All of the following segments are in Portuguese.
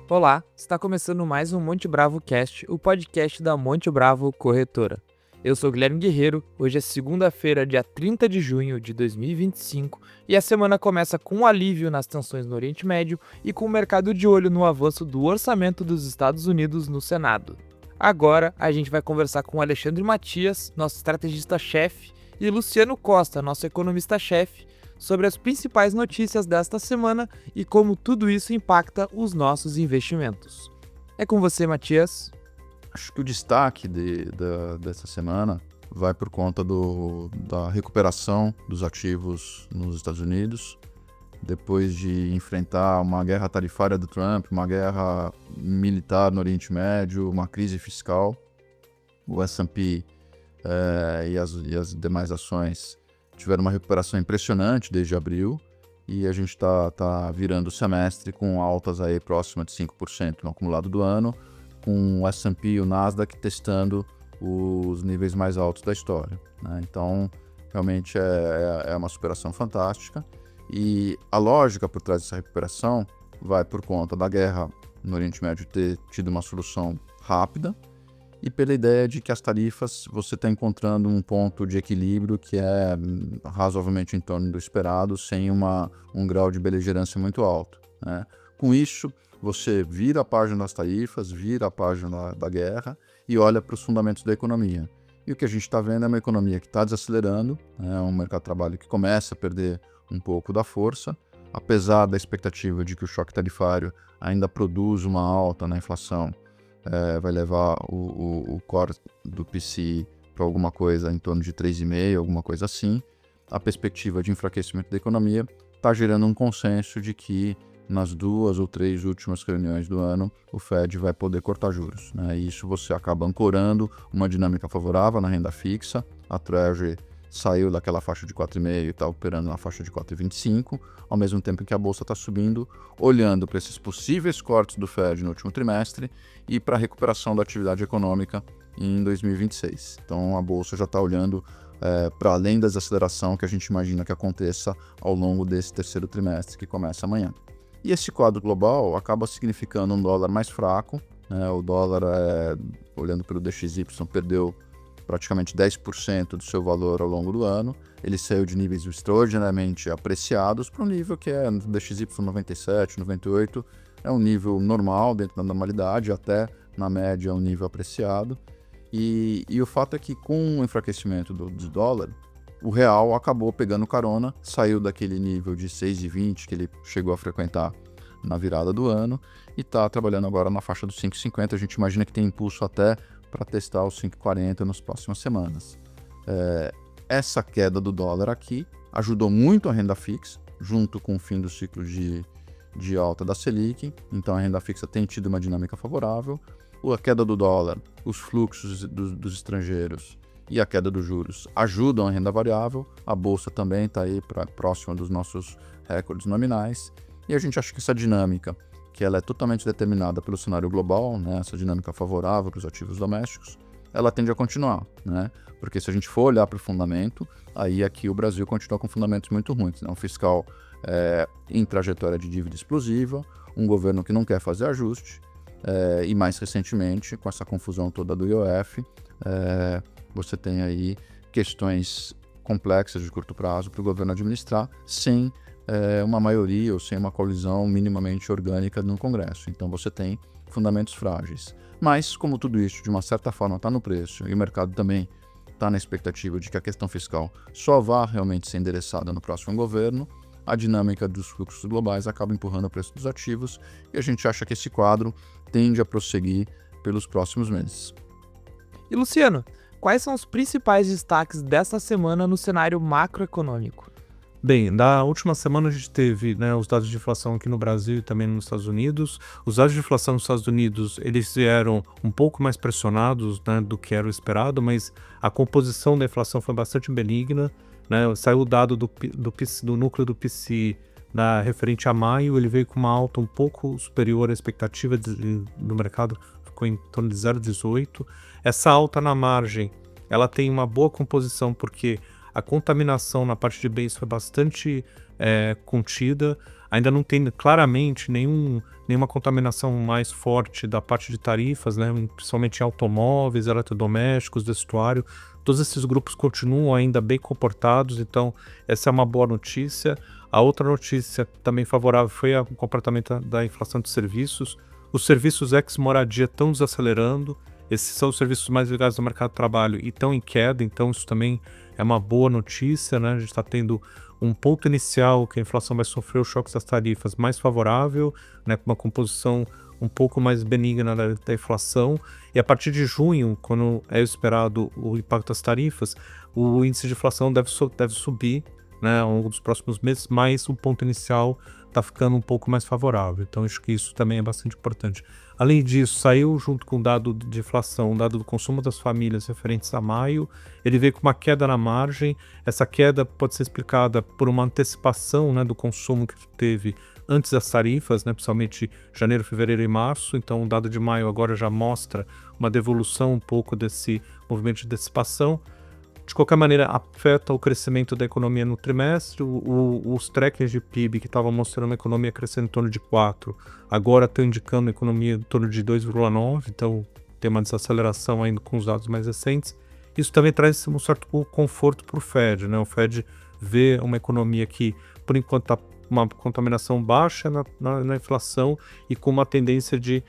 Olá, está começando mais um Monte Bravo Cast, o podcast da Monte Bravo Corretora. Eu sou Guilherme Guerreiro, hoje é segunda-feira, dia 30 de junho de 2025, e a semana começa com um alívio nas tensões no Oriente Médio e com o mercado de olho no avanço do orçamento dos Estados Unidos no Senado. Agora a gente vai conversar com Alexandre Matias, nosso estrategista-chefe, e Luciano Costa, nosso economista-chefe, sobre as principais notícias desta semana e como tudo isso impacta os nossos investimentos. É com você, Matias. Acho que o destaque dessa semana vai por conta da recuperação dos ativos nos Estados Unidos, depois de enfrentar uma guerra tarifária do Trump, uma guerra militar no Oriente Médio, uma crise fiscal. O S&P e as demais ações tiveram uma recuperação impressionante desde abril, e a gente está virando o semestre com altas aí próximas de 5% no acumulado do ano, com o S&P e o Nasdaq testando os níveis mais altos da história, né? Então, realmente é uma superação fantástica, e a lógica por trás dessa recuperação vai por conta da guerra no Oriente Médio ter tido uma solução rápida, e pela ideia de que as tarifas você está encontrando um ponto de equilíbrio que é razoavelmente em torno do esperado, sem um grau de beligerância muito alto, né? Com isso, você vira a página das tarifas, vira a página da guerra e olha para os fundamentos da economia. E o que a gente está vendo é uma economia que está desacelerando, né? Um mercado de trabalho que começa a perder um pouco da força, apesar da expectativa de que o choque tarifário ainda produz uma alta na inflação. Vai levar o core do PCI para alguma coisa em torno de 3,5%, alguma coisa assim. A perspectiva de enfraquecimento da economia está gerando um consenso de que nas 2 ou 3 últimas reuniões do ano o Fed vai poder cortar juros, né? E isso você acaba ancorando uma dinâmica favorável na renda fixa. A Treasury saiu daquela faixa de 4,5 e está operando na faixa de 4,25, ao mesmo tempo que a Bolsa está subindo, olhando para esses possíveis cortes do Fed no último trimestre e para a recuperação da atividade econômica em 2026. Então a Bolsa já está olhando para além da desaceleração que a gente imagina que aconteça ao longo desse terceiro trimestre que começa amanhã. E esse quadro global acaba significando um dólar mais fraco, né? O dólar, olhando pelo DXY, perdeu praticamente 10% do seu valor ao longo do ano. Ele saiu de níveis extraordinariamente apreciados para um nível que é DXY 97, 98, é um nível normal dentro da normalidade, até na média é um nível apreciado. E o fato é que com o enfraquecimento do dólar, o real acabou pegando carona, saiu daquele nível de 6,20 que ele chegou a frequentar na virada do ano e está trabalhando agora na faixa dos 5,50. A gente imagina que tem impulso até para testar os 5,40 nas próximas semanas. Essa queda do dólar aqui ajudou muito a renda fixa, junto com o fim do ciclo de alta da Selic. Então a renda fixa tem tido uma dinâmica favorável. A queda do dólar, os fluxos dos estrangeiros e a queda dos juros ajudam a renda variável. A Bolsa também está aí próxima dos nossos recordes nominais. E a gente acha que essa dinâmica, que ela é totalmente determinada pelo cenário global, né, essa dinâmica favorável para os ativos domésticos, ela tende a continuar, né? Porque se a gente for olhar para o fundamento, aí aqui o Brasil continua com fundamentos muito ruins, né? Um fiscal em trajetória de dívida explosiva, um governo que não quer fazer ajuste, e mais recentemente, com essa confusão toda do IOF, você tem aí questões complexas de curto prazo para o governo administrar sem uma maioria ou sem uma coalizão minimamente orgânica no Congresso. Então você tem fundamentos frágeis. Mas, como tudo isso, de uma certa forma, está no preço, e o mercado também está na expectativa de que a questão fiscal só vá realmente ser endereçada no próximo governo, a dinâmica dos fluxos globais acaba empurrando o preço dos ativos, e a gente acha que esse quadro tende a prosseguir pelos próximos meses. E Luciano, quais são os principais destaques desta semana no cenário macroeconômico? Bem, na última semana a gente teve, né, os dados de inflação aqui no Brasil e também nos Estados Unidos. Os dados de inflação nos Estados Unidos, eles vieram um pouco mais pressionados, né, do que era o esperado, mas a composição da inflação foi bastante benigna, né? Saiu o dado do núcleo do PCI referente a maio, ele veio com uma alta um pouco superior à expectativa do mercado, ficou em torno de 0,18. Essa alta na margem, ela tem uma boa composição porque a contaminação na parte de bens foi bastante contida. Ainda não tem claramente nenhuma contaminação mais forte da parte de tarifas, né, principalmente em automóveis, eletrodomésticos, vestuário. Todos esses grupos continuam ainda bem comportados, então essa é uma boa notícia. A outra notícia também favorável foi o comportamento da inflação de serviços. Os serviços ex-moradia estão desacelerando. Esses são os serviços mais ligados ao mercado de trabalho e estão em queda, então isso também é uma boa notícia, né? A gente está tendo um ponto inicial que a inflação vai sofrer os choques das tarifas mais favorável, né, com uma composição um pouco mais benigna da inflação, e a partir de junho, quando é esperado o impacto das tarifas, o índice de inflação deve subir, né, ao longo dos próximos meses, mas o ponto inicial está ficando um pouco mais favorável, então acho que isso também é bastante importante. Além disso, saiu junto com o dado de inflação, o dado do consumo das famílias referentes a maio, ele veio com uma queda na margem. Essa queda pode ser explicada por uma antecipação, né, do consumo que teve antes das tarifas, né, principalmente janeiro, fevereiro e março, então o dado de maio agora já mostra uma devolução um pouco desse movimento de antecipação. De qualquer maneira, afeta o crescimento da economia no trimestre. Os trackers de PIB que estavam mostrando uma economia crescendo em torno de 4, agora estão indicando a economia em torno de 2,9, então tem uma desaceleração ainda com os dados mais recentes. Isso também traz um certo conforto para o Fed, né? O Fed vê uma economia que, por enquanto, está uma contaminação baixa na inflação e com uma tendência de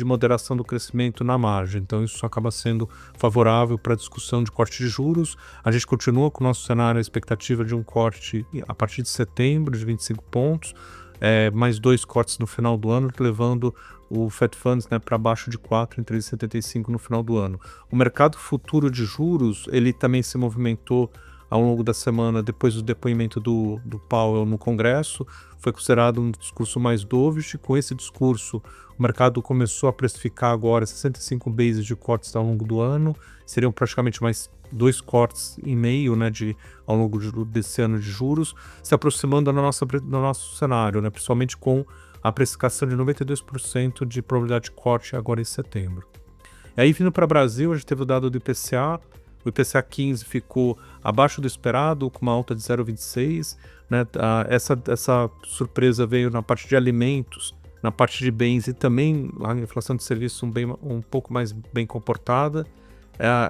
moderação do crescimento na margem. Então isso acaba sendo favorável para a discussão de corte de juros. A gente continua com o nosso cenário, a expectativa de um corte a partir de setembro de 25 pontos, mais 2 cortes no final do ano, levando o Fed Funds, né, para baixo de 4 em 3,75 no final do ano. O mercado futuro de juros, ele também se movimentou ao longo da semana, depois do depoimento do Powell no Congresso. Foi considerado um discurso mais dovish. Com esse discurso, o mercado começou a precificar agora 65 bases de cortes ao longo do ano. Seriam praticamente mais 2 cortes e meio, né, ao longo desse ano de juros, se aproximando no nosso cenário, né, principalmente com a precificação de 92% de probabilidade de corte agora em setembro. E aí, vindo para o Brasil, a gente teve o dado do IPCA. O IPCA 15 ficou abaixo do esperado, com uma alta de 0,26. Né? Essa surpresa veio na parte de alimentos, na parte de bens e também a inflação de serviços um pouco mais bem comportada.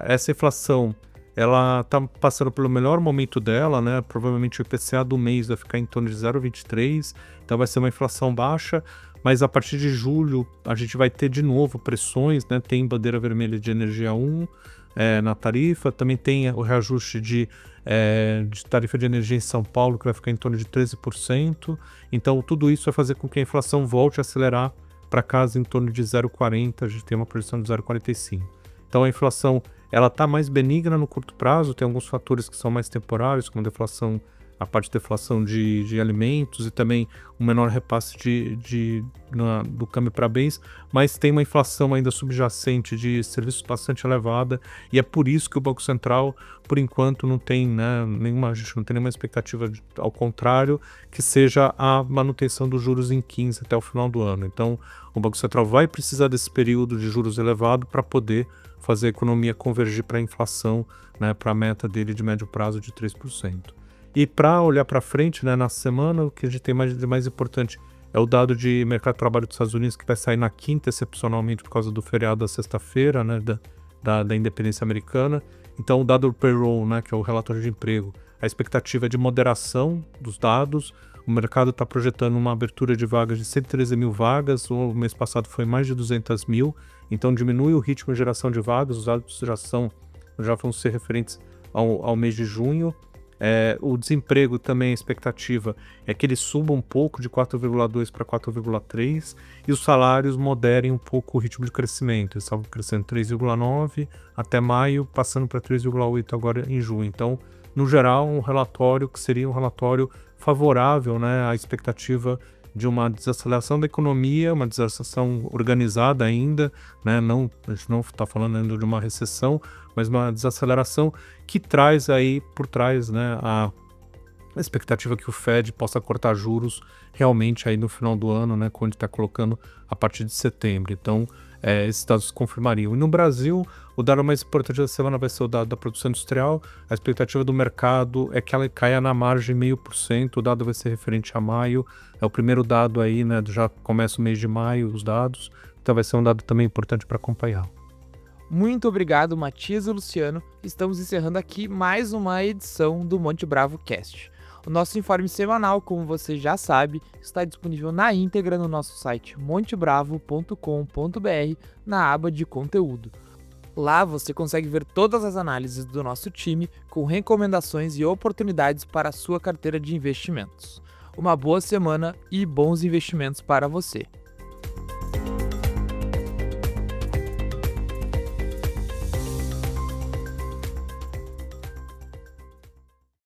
Essa inflação ela está passando pelo melhor momento dela, né? Provavelmente o IPCA do mês vai ficar em torno de 0,23, então vai ser uma inflação baixa, mas a partir de julho a gente vai ter de novo pressões, né? Tem bandeira vermelha de energia 1, na tarifa, também tem o reajuste de tarifa de energia em São Paulo, que vai ficar em torno de 13%, então tudo isso vai fazer com que a inflação volte a acelerar para casa em torno de 0,40, a gente tem uma projeção de 0,45. Então a inflação ela está mais benigna no curto prazo, tem alguns fatores que são mais temporários, como a parte de deflação de alimentos e também um menor repasse do câmbio para bens, mas tem uma inflação ainda subjacente de serviços bastante elevada, e é por isso que o Banco Central, por enquanto, não tem, né, a gente não tem nenhuma expectativa, ao contrário, que seja a manutenção dos juros em 15 até o final do ano. Então, o Banco Central vai precisar desse período de juros elevado para poder fazer a economia convergir para a inflação, né, para a meta dele de médio prazo de 3%. E para olhar para frente, né, na semana, o que a gente tem de mais importante é o dado de mercado de trabalho dos Estados Unidos, que vai sair na quinta, excepcionalmente, por causa do feriado da sexta-feira, né, da independência americana. Então, o dado do payroll, né, que é o relatório de emprego, a expectativa é de moderação dos dados. O mercado está projetando uma abertura de vagas de 113 mil vagas, o mês passado foi mais de 200 mil, então diminui o ritmo de geração de vagas, os dados já vão ser referentes ao mês de junho. O desemprego também, a expectativa é que ele suba um pouco de 4,2 para 4,3 e os salários moderem um pouco o ritmo de crescimento. Eles estavam crescendo 3,9 até maio, passando para 3,8 agora em junho. Então, no geral, um relatório que seria um relatório favorável, né, à expectativa de uma desaceleração da economia, uma desaceleração organizada ainda, né? A gente não está falando ainda de uma recessão, mas uma desaceleração que traz aí por trás, né, a expectativa que o Fed possa cortar juros realmente aí no final do ano, né, quando está colocando a partir de setembro. Então, esses dados confirmariam. E no Brasil, o dado mais importante da semana vai ser o dado da produção industrial. A expectativa do mercado é que ela caia na margem 0,5%. O dado vai ser referente a maio. É o primeiro dado aí, né? Já começa o mês de maio, os dados. Então vai ser um dado também importante para acompanhar. Muito obrigado, Matias e Luciano. Estamos encerrando aqui mais uma edição do Monte Bravo Cast. O nosso informe semanal, como você já sabe, está disponível na íntegra no nosso site montebravo.com.br, na aba de conteúdo. Lá você consegue ver todas as análises do nosso time, com recomendações e oportunidades para a sua carteira de investimentos. Uma boa semana e bons investimentos para você!